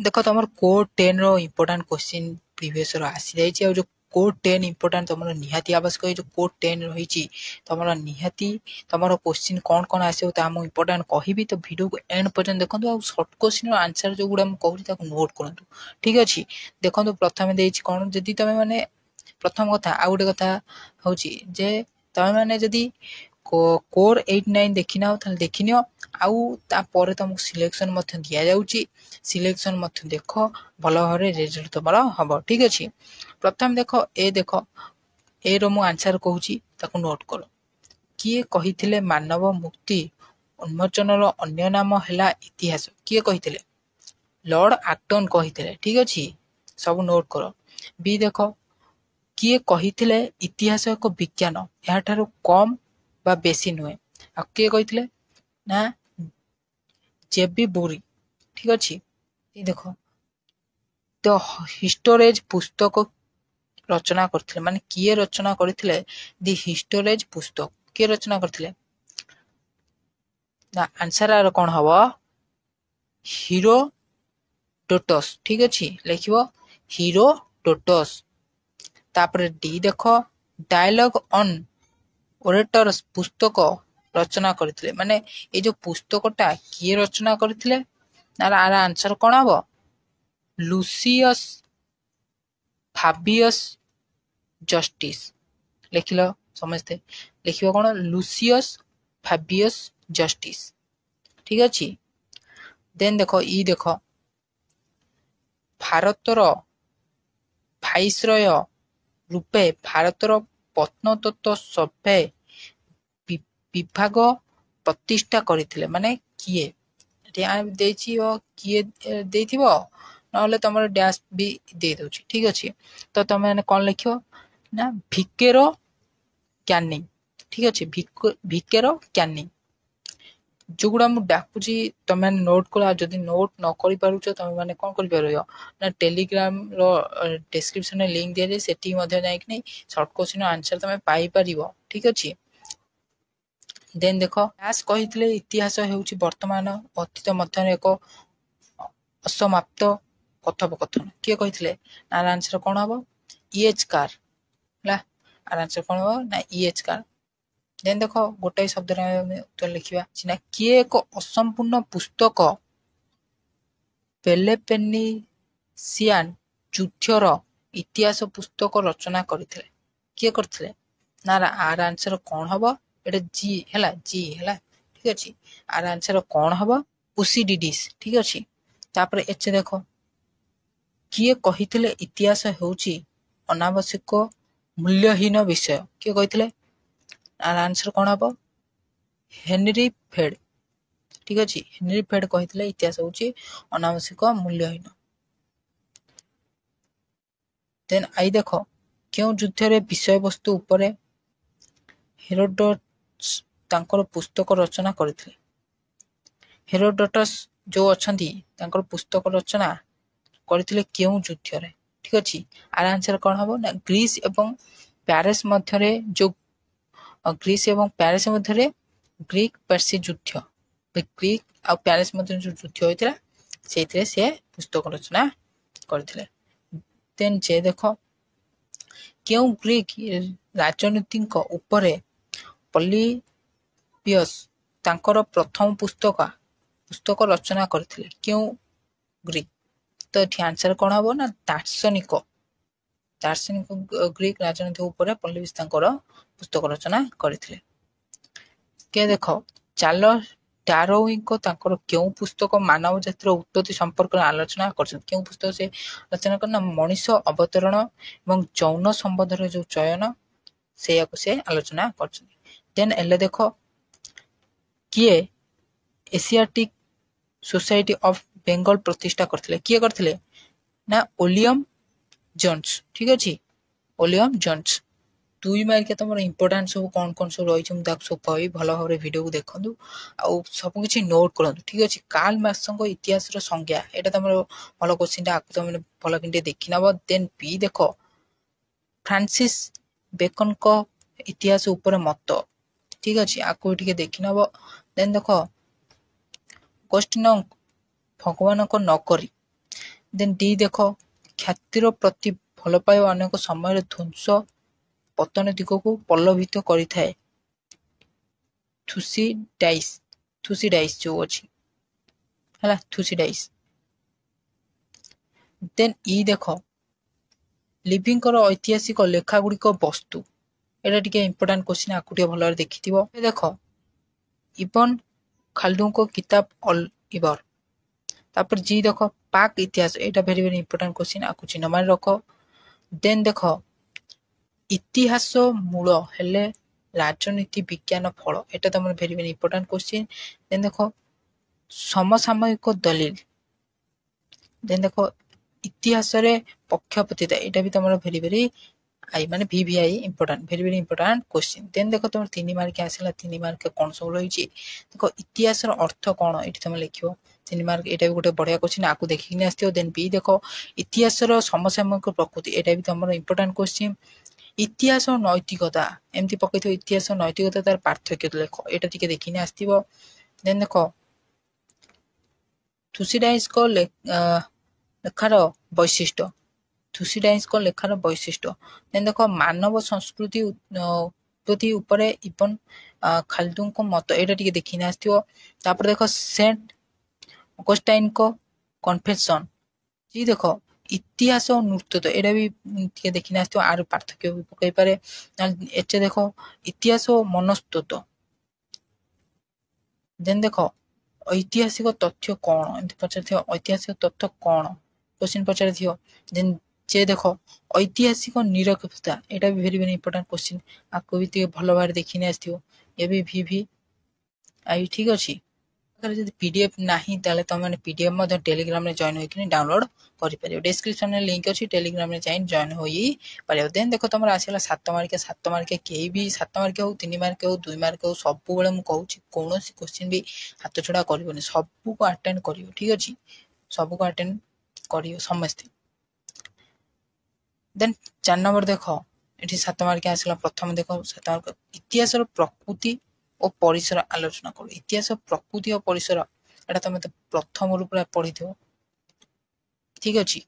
ଦେଖ ତମର କୋଡ 10 ର ଇମ୍पोର୍ଟାଣ୍ଟ क्वेश्चन प्रीवियस ର ଆସି ଯାଇଛି ଆଉ ଯୋଉ କୋଡ 10 ଇମ୍पोର୍ଟାଣ୍ଟ ତମର ନିହାତି ଆବଶ୍ୟକ ଏଇ ଯୋଉ କୋଡ 10 ରହିଛି ତମର ନିହାତି ତମର क्वेश्चन କଣ କଣ ଆସିବ ତା ମୁଁ ଇମ୍पोର୍ଟାଣ୍ଟ କହିବି ତ ଭିଡିଓକୁ ଏଣ୍ଡ ପର୍ଯ୍ୟନ୍ତ ଦେଖନ୍ତୁ ଆଉ ସର୍ଟ क्वेश्चन ର ଆନ୍ସର ଯୋଉଗୁଡା ମୁଁ କହୁଛି ତାକୁ ନୋଟ କରନ୍ତୁ ଠିକ ଅଛି ଦେଖନ୍ତୁ ପ୍ରଥମେ ଦେଇଛି କଣ ଯଦି ତମେ ମାନେ ପ୍ରଥମ କଥା ଆଉ ଗୋଟେ କଥା ହଉଛି ଯେ ତମେ ମାନେ ଯଦି କୋର 89 ଦେଖିନାও ତାହେଲେ ଦେଖିନିଅ ଆଉ ତାପରେ ତମକୁ ସିଲେକ୍ସନ ମଧ୍ୟ ଦିଆଯାଉଛି ସିଲେକ୍ସନ ମଧ୍ୟ ଦେଖ ଭଲ ଭାବରେ ରେଜଲ୍ଟ ତମର ହବ ଠିକ ଅଛି ପ୍ରଥମେ ଦେଖ ଏ ର ମୁଁ ଆନ୍ସର କହୁଛି ତାକୁ ନୋଟ କର କିଏ କହିଥିଲେ ମାନବ ମୁକ୍ତି ଉନ୍ମୋଚନର ଅନ୍ୟ ନାମ ହେଲା ଇତିହାସ କିଏ କହିଥିଲେ ଲର୍ଡ ଆକ୍ଟନ କହିଥିଲେ ଠିକ ଅଛି ସବୁ ନୋଟ କର ବି ଦେଖ କିଏ କହିଥିଲେ ଇତିହାସ ଏକ ବିଜ୍ଞାନ ଏହାଠାରୁ କମ ବା ବେଶୀ ନୁହେଁ ଆଉ କିଏ କହିଥିଲେ ନା ଜେବି ବୋରି ଠିକ ଅଛି ଦେଖ ଦ ହିଷ୍ଟୋରେଜ ପୁସ୍ତକ ରଚନା କରିଥିଲେ ମାନେ କିଏ ରଚନା କରିଥିଲେ ଦି ହିଷ୍ଟୋରେଜ ପୁସ୍ତକ କିଏ ରଚନା କରିଥିଲେ ନା ଆନ୍ସର ଆର କଣ ହବ ହିରୋ ଡୋଟସ୍ ଠିକ ଅଛି ଲେଖିବ ହିରୋ ଡୋଟସ୍ ତାପରେ ଡି ଦେଖ ଡାୟଲଗ ଅନ୍ ଓରେଟର୍ସ ପୁସ୍ତକ ରଚନା କରିଥିଲେ ମାନେ ଏଇ ଯୋଉ ପୁସ୍ତକଟା କିଏ ରଚନା କରିଥିଲେ ନା ଆର ଆନ୍ସର କଣ ହବ ଲୁସିୟସ୍ ଫାବିୟସ୍ ଜଷ୍ଟିସ୍ ଲେଖିଲ ସମସ୍ତେ ଲେଖିବ କଣ ଲୁସିୟସ୍ ଫାବିୟସ୍ ଜଷ୍ଟିସ୍ ଠିକ ଅଛି ଦେନ୍ ଦେଖ ଭାରତର ଭାଇସରୟ ରୂପେ ଭାରତର ପ୍ରତ୍ନତତ୍ତ୍ୱ ସର୍ଭେ ବିଭାଗ ପ୍ରତିଷ୍ଠା କରିଥିଲେ ମାନେ କିଏ ଦେଇଛି କିଏ ଦେଇଥିବ ନହେଲେ ତମର ଡ୍ୟାସ୍ ବି ଦେଇ ଦଉଛି ଠିକ ଅଛି ତ ତମେ ମାନେ କଣ ଲେଖିବ ନା ଭିକେର କ୍ୟାନିଂ ଠିକ ଅଛି ଭିକେର କ୍ୟାନିଂ ଯୋଉଗୁଡା ମୁଁ ଡାକୁଛି ତମେ ମାନେ ନୋଟ କର ଆଉ ଯଦି ନୋଟ ନ କରିପାରୁଛ ତମେ ମାନେ କଣ କରିପାରିବ ନା ଟେଲିଗ୍ରାମ ର ଡେସକ୍ରିପସନରେ ଲିଙ୍କ ଦିଆଯାଏ ସେଠିକି ମଧ୍ୟ ଯାଇକି ସର୍ଟ କ୍ୱେଶ୍ଚନ ଆନ୍ସର ତମେ ପାଇପାରିବ ଠିକ ଅଛି ଦେନ୍ ଦେଖ ବ୍ୟାସ କହିଥିଲେ ଇତିହାସ ହେଉଛି ବର୍ତ୍ତମାନ ଅତୀତ ମଧ୍ୟରେ ଏକ ଅସମାପ୍ତ କଥୋପକଥନ କିଏ କହିଥିଲେ ଆର ଆନ୍ସର କଣ ହବ ଇଏଚ୍ କାର୍ ହେଲା ଆର ଆନ୍ସର କଣ ହବ ନା ଇଏଚ୍ କାର୍ ଦେନ୍ ଦେଖ ଗୋଟାଏ ଶବ୍ଦରେ ଆମେ ଉତ୍ତର ଲେଖିବା ନା କିଏ ଏକ ଅସମ୍ପୂର୍ଣ୍ଣ ପୁସ୍ତକ ପେଲେପେନିସିଆନ ଯୁଦ୍ଧର ଇତିହାସ ପୁସ୍ତକ ରଚନା କରିଥିଲେ କିଏ କରିଥିଲେ ନା ଆର ଆନ୍ସର କଣ ହବ ଏଟା ଜି ହେଲା ଠିକ ଅଛି ଆର ଆନ୍ସର କଣ ହବ ଉସିଡିଡିସ୍ ଠିକ ଅଛି ତାପରେ ଏଚ ଦେଖ କିଏ କହିଥିଲେ ଇତିହାସ ହେଉଛି ଅନାବଶ୍ୟକ ମୂଲ୍ୟହୀନ ବିଷୟ କିଏ କହିଥିଲେ ଆର ଆନ୍ସର କଣ ହବ ହେନରି ଫେଡ୍ ଠିକ ଅଛି ହେନରି ଫେଡ୍ କହିଥିଲେ ଇତିହାସ ହେଉଛି ଅନାବଶ୍ୟକ ମୂଲ୍ୟହୀନ ଦେନ୍ ଆଇ ଦେଖ କେଉଁ ଯୁଦ୍ଧରେ ବିଷୟବସ୍ତୁ ଉପରେ ହେରୋଡୋଟସ୍ ତାଙ୍କର ପୁସ୍ତକ ରଚନା କରିଥିଲେ ହେରୋଡୋଟସ୍ ଯୋଉ ଅଛନ୍ତି ତାଙ୍କର ପୁସ୍ତକ ରଚନା କରିଥିଲେ କେଉଁ ଯୁଦ୍ଧରେ ଠିକ ଅଛି ଆର ଆନ୍ସର କଣ ହବ ନା ଗ୍ରୀସ ଏବଂ ପ୍ୟାରିସ ମଧ୍ୟରେ ଗ୍ରୀକ ପର୍ସି ଯୁଦ୍ଧ ଗ୍ରୀକ ଆଉ ପ୍ୟାରିସ ମଧ୍ୟରେ ଯୋଉ ଯୁଦ୍ଧ ହୋଇଥିଲା ସେଇଥିରେ ସେ ପୁସ୍ତକ ରଚନା କରିଥିଲେ ଦେନ୍ ଯେ ଦେଖ କେଉଁ ଗ୍ରୀକ ରାଜନୀତିଙ୍କ ଉପରେ ପଲିବିୟସ୍ ତାଙ୍କର ପ୍ରଥମ ପୁସ୍ତକ ରଚନା କରିଥିଲେ କେଉଁ ଗ୍ରୀକ ତ ଏଠି ଆନ୍ସର କଣ ହବ ନା ଦାର୍ଶନିକ ଗ୍ରୀକ ରାଜନୀତି ଉପରେ ପଲିବିୟସ୍ ତାଙ୍କର ପୁସ୍ତକ ରଚନା କରିଥିଲେ କେ ଦେଖ ଚାର୍ଲସ ଡାରଉଇଙ୍କ ତାଙ୍କର କେଉଁ ପୁସ୍ତକ ମାନବ ଜାତିର ଉତ୍ପତ୍ତି ସମ୍ପର୍କରେ ଆଲୋଚନା କରିଛନ୍ତି କେଉଁ ପୁସ୍ତକ ସେ ରଚନା କଲେ ନା ମଣିଷ ଅବତରଣ ଏବଂ ଯୌନ ସମ୍ବନ୍ଧର ଯୋଉ ଚୟନ ସେଇଆକୁ ସେ ଆଲୋଚନା କରିଛନ୍ତି ଦେନ୍ ଏଲେ ଦେଖ କିଏ ଏସିଆଟିକ୍ ସୋସାଇଟି ଅଫ ବେଙ୍ଗଲ ପ୍ରତିଷ୍ଠା କରିଥିଲେ କିଏ କରିଥିଲେ ନା ଓଲିୟମ ଜୋନ୍ସ ଠିକ ଅଛି ଓଲିୟମ ଜୋନ୍ସ 2 ମାର୍କିଆ ତମର ଇମ୍ପୋର୍ଟାଣ୍ଟ ସବୁ କଣ ସବୁ ରହିଛି ମୁଁ ତାକୁ ସବୁ କହିବି ଭଲ ଭାବରେ ଭିଡିଓକୁ ଦେଖନ୍ତୁ ଆଉ ସବୁ କିଛି ନୋଟ କରନ୍ତୁ ଠିକ ଅଛି କାର୍ଲ ମାର୍କ୍ସଙ୍କ ଇତିହାସର ସଂଜ୍ଞା ଏଇଟା ତମର ଭଲ କ୍ୱେଶ୍ଚିନ୍ଟା ଆକୁ ତମେ ଭଲ କିନ୍ତୁ ଦେଖି ନବ ଦେନ୍ ପି ଦେଖ ଫ୍ରାନ୍ସିସ୍ ବେକନଙ୍କ ଇତିହାସ ଉପରେ ମତ ଠିକ ଅଛି ଆକୁ ଟିକେ ଦେଖି ନବ ଦେନ୍ ଦେଖ ଅଗଷ୍ଟିନ ଭଗବାନଙ୍କ ନକରି ଦେନ୍ ଡି ଦେଖ ଖ୍ୟାତିର ପ୍ରତି ଭଲ ପାଇବା ଅନେକ ସମୟରେ ଧ୍ୱଂସ ପତନ ଦିଗକୁ ପଲ୍ଲବିତ କରିଥାଏ। ଥୁସିଡାଇସ୍ ଯୋଉ ଅଛି ହେଲା ଥୁସିଡାଇସ୍। ଦେନ୍ ଇ ଦେଖ ଲିଭିଙ୍କର ଐତିହାସିକ ଲେଖା ଗୁଡ଼ିକ ବସ୍ତୁ। ଏଇଟା ଟିକେ ଇମ୍ପୋର୍ଟାଣ୍ଟ କ୍ୱେଶ୍ଚିନ୍, ଆକୁ ଟିକେ ଭଲ ଭାବରେ ଦେଖିଥିବ। ଦେଖ ଇବନ ଖାଲଦୁଙ୍କ କିତାବ ଅଲ ଇବର। ତାପରେ ଜି ଦେଖ ପାକ୍ ଇତିହାସ, ଏଇଟା ଭେରି ଭେରି ଇମ୍ପୋର୍ଟାଣ୍ଟ କ୍ୱେଶ୍ଚିନ୍, ଆକୁ ଚିହ୍ନ ମାରି ରଖ। ଦେନ୍ ଦେଖ ଇତିହାସ ମୂଳ ହେଲେ ରାଜନୀତି ବିଜ୍ଞାନ ଫଳ, ଏଇଟା ତମର very very important question. Then ଦେଖ ସମସାମୟିକ ଦଲିଲ। ଦେନ୍ ଦେଖ ଇତିହାସରେ ପକ୍ଷପାତିତା, ଏଇଟା ବି ତମର ଭେରି ଭେରି ମାନେ VVI important, very very important question. Then ଦେଖ ତମର 3 ମାର୍କ ଆସିଲା, 3 ମାର୍କ କଣ ସବୁ ରହିଛି ଦେଖ ଇତିହାସର ଅର୍ଥ କଣ, ଏଇଠି ତମେ ଲେଖିବ 3 ମାର୍କ, ଏଇଟା ବି ଗୋଟେ ବଢିଆ କ୍ୱେଶ୍ଚିନ୍, ଆକୁ ଦେଖିକିନି ଆସିଥିବ। ଦେନ୍ ବି ଦେଖ ଇତିହାସର ସମସାମୟିକ ପ୍ରକୃତି, ଏଇଟା ବି ତମର ଇମ୍ପୋର୍ଟାଣ୍ଟ କ୍ୱେଶ୍ଚିନ୍। ଇତିହାସ ନୈତିକତା ଏମିତି ପକେଇଥିବ, ଇତିହାସ ନୈତିକତା ତାର ପାର୍ଥକ୍ୟ ଲେଖ, ଏଇଟା ଟିକେ ଦେଖିନି ଆସିଥିବ। ଦେନ୍ ଦେଖ ଥୁସିଡାଇସ୍ଙ୍କ ଲେଖାର ବୈଶିଷ୍ଟ୍ୟ, ଥୁସିଡାଇସ୍ଙ୍କ ଲେଖାର ବୈଶିଷ୍ଟ୍ୟ। ଦେନ୍ ଦେଖ ମାନବ ସଂସ୍କୃତି ଉତ୍ପତ୍ତି ଉପରେ ଇବନ ଖାଲଦୁଙ୍କ ମତ, ଏଇଟା ଟିକେ ଦେଖିନି ଆସିଥିବ। ତାପରେ ଦେଖ ସେଣ୍ଟ ଅଗଷ୍ଟାଇନଙ୍କ କନଫେସନ। ଜି ଦେଖ ଇତିହାସ ଓ ନୃତତ୍ୱ, ଏଇଟା ବି ଟିକେ ଦେଖିନି ଆସିଥିବ, ଆର ପାର୍ଥକ୍ୟ ବି ପକେଇ ପାରେ। ଏଚେ ଦେଖ ଇତିହାସ ଓ ମନସ୍ତତ୍ୱ। ଦେନ୍ ଦେଖ ଐତିହାସିକ ତଥ୍ୟ କଣ, ଏମିତି ପଚାରିଥିବ ଐତିହାସିକ ତଥ୍ୟ କଣ କ୍ୱେଶ୍ଚିନ୍ ପଚାରିଥିବ। ଦେନ୍ ଯେ ଦେଖ ଐତିହାସିକ ନିରପେକ୍ଷତା, ଏଇଟା ବି ଭେରି ଭେରି ଇମ୍ପୋର୍ଟାଣ୍ଟ କ୍ୱେଶ୍ଚିନ୍, ଆକୁ ବି ଟିକେ ଭଲ ଭାବରେ ଦେଖିନି ଆସିଥିବ। ଏ ବି VVI ଠିକ ଅଛି। ଯଦି PDF ନାହିଁ ତାହେଲେ ତମେ PDF ମଧ୍ୟ ଟେଲିଗ୍ରାମରେ ଜଏନ୍ ହୋଇକି ଡାଉନଲୋଡ କରିପାରିବ। ଡେସ୍କ୍ରିପସନରେ ଲିଙ୍କ ଅଛି, ଟେଲିଗ୍ରାମରେ ଯାଇ ଜଏନ୍ ହୋଇପାରିବ। ଦେନ୍ ଦେଖ ତମର ଆସିଲା 7 ମାର୍କିଆ। 7 ମାର୍କିଆ କେହି ବି 7 ମାର୍କିଆ ହଉ, 3 ମାର୍କିଆ ହଉ, 2 ମାର୍କିଆ ହଉ, ସବୁବେଳେ ମୁଁ କହୁଛି କୌଣସି କ୍ୱେଶ୍ଚିନ୍ ବି ହାତ ଛଡା କରିବନି, ସବୁକୁ ଆଟେଣ୍ଡ କରିବ, ଠିକ ଅଛି, ସବୁକୁ ଆଟେଣ୍ଡ କରିବ ସମସ୍ତେ। ଦେନ୍ 4 ନମ୍ବର ଦେଖ ଏଠି 7 ମାର୍କିଆ ଆସିଲା। ପ୍ରଥମେ ଦେଖ 7 ମାର୍କ ଇତିହାସର ପ୍ରକୃତି ଓ ପରିସର ଆଲୋଚନା କରୁ। ଇତିହାସ ପ୍ରକୃତି ଓ ପରିସର, ଏଟା ତମେ ପ୍ରଥମରୁ ପୁରା ପଢିଥିବ, ଠିକ ଅଛି।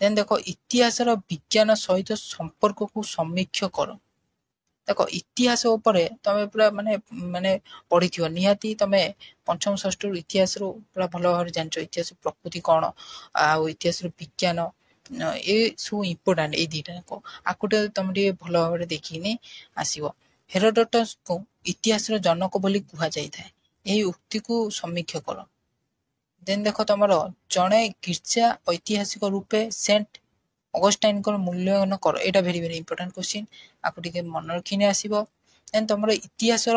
ଦେନ୍ ଦେଖ ଇତିହାସର ବିଜ୍ଞାନ ସହିତ ସମ୍ପର୍କକୁ ସମୀକ୍ଷ କର। ଦେଖ ଇତିହାସ ଉପରେ ତମେ ପୁରା ମାନେ ପଢିଥିବ ନିହାତି, ତମେ ପଞ୍ଚମ ଷଷ୍ଠରୁ ଇତିହାସରୁ ପୁରା ଭଲ ଭାବରେ ଜାଣିଛ ଇତିହାସ ପ୍ରକୃତି କଣ, ଆଉ ଇତିହାସର ବିଜ୍ଞାନ, ଏ ସବୁ ଇମ୍ପୋର୍ଟାଣ୍ଟ ଏଇ ଦିଟା ଯାକ, ଆକୁ ଟିକେ ତମେ ଟିକେ ଭଲ ଭାବରେ ଦେଖିନି ଆସିବ। ହେରୋଡୋଟସକୁ ଇତିହାସର ଜନକ ବୋଲି କୁହାଯାଇଥାଏ, ଏହି ଉକ୍ତିକୁ ସମୀକ୍ଷା କର। ଦେନ୍ ଦେଖ ତମର ଜଣେ ଗୀର୍ଜା ଐତିହାସିକ ରୂପେ ସେଣ୍ଟ ଅଗଷ୍ଟାଇନଙ୍କର ମୂଲ୍ୟାୟନ କର, ଏଇଟା ଭେରି ଭେରି ଇମ୍ପୋର୍ଟାଣ୍ଟ କ୍ୱେଶ୍ଚିନ୍, ଆକୁ ଟିକେ ମନେ ରଖିନି ଆସିବ। ଦେନ୍ ତମର ଇତିହାସର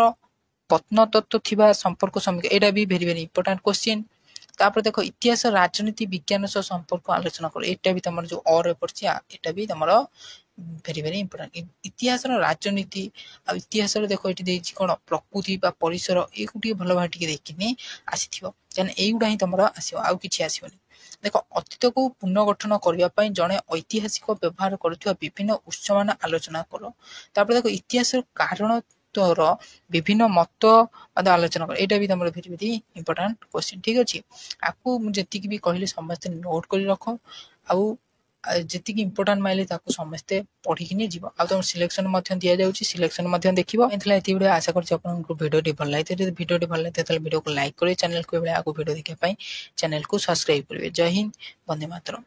ପ୍ରତ୍ନତତ୍ତ୍ୱ ଥିବା ସମ୍ପର୍କ ସମୀକ୍ଷା, ଏଇଟା ବି ଭେରି ଭେରି ଇମ୍ପୋର୍ଟାଣ୍ଟ କ୍ୱେଶ୍ଚିନ୍। ତାପରେ ଦେଖ ଇତିହାସ ରାଜନୀତି ବିଜ୍ଞାନ ସହ ସମ୍ପର୍କ ଆଲୋଚନା କର, ଏଇଟା ବି ତମର ଯୋଉ ଅରେ ପଡିଛି, ଏଇଟା ବି ତମର ଭେରି ଭେରି ଇମ୍ପୋର୍ଟାଣ୍ଟ। ଇତିହାସର ରାଜନୀତି ଆଉ ଇତିହାସରେ ଦେଖ ଏଠି ଦେଇଛି କଣ ପ୍ରକୃତି ବା ପରିସର, ଏଇକୁ ଟିକେ ଭଲ ଭାବରେ ଟିକେ ଦେଖିନି ଆସିଥିବ, କାରଣ ଏଇଗୁଡା ହିଁ ତମର ଆସିବ, ଆଉ କିଛି ଆସିବନି। ଦେଖ ଅତୀତକୁ ପୁନର୍ଗଠନ କରିବା ପାଇଁ ଜଣେ ଐତିହାସିକ ବ୍ୟବହାର କରୁଥିବା ବିଭିନ୍ନ ଉତ୍ସମାନ ଆଲୋଚନା କର। ତାପରେ ଦେଖ ଇତିହାସର କାରଣ ତୋର ବିଭିନ୍ନ ମତବାଦ ଆଲୋଚନା କର, ଏଇଟା ବି ତମର ଭେରି ଭେରି ଇମ୍ପୋର୍ଟାଣ୍ଟ କ୍ୱେଶ୍ଚିନ୍, ଠିକ ଅଛି। ଆକୁ ମୁଁ ଯେତିକି ବି କହିଲି ସମସ୍ତେ ନୋଟ କରି ରଖ, ଆଉ ଯେତିକି ଇମ୍ପୋର୍ଟାଣ୍ଟ ମାଇଲେ ତାକୁ ସମସ୍ତେ ପଢିକିନି ଯିବ। ଆଉ ତମ ସିଲେକ୍ସନ ମଧ୍ୟ ଦିଆଯାଉଛି, ସିଲେକ୍ସନ ମଧ୍ୟ ଦେଖିବ। ଏଥିଲା ଏତିକି ଭିଡ଼ିଓ, ଆଶା କରୁଛି ଆପଣଙ୍କୁ ଭିଡ଼ିଓଟି ଭଲ ଲାଗିଥିବ। ଯଦି ଭିଡ଼ିଓଟି ଭଲ ଲାଗିଥାଏ ତାହେଲେ ଭିଡ଼ିଓକୁ ଲାଇକ୍ କରିବେ, ଚ୍ୟାନେଲକୁ ଏଭଳି ଆଗକୁ ଭିଡ଼ିଓ ଦେଖିବା ପାଇଁ ଚ୍ୟାନେଲକୁ ସବସ୍କ୍ରାଇବ କରିବେ। ଜୟ ହିନ୍ଦ, ବନ୍ଦେ ମାତରମ୍।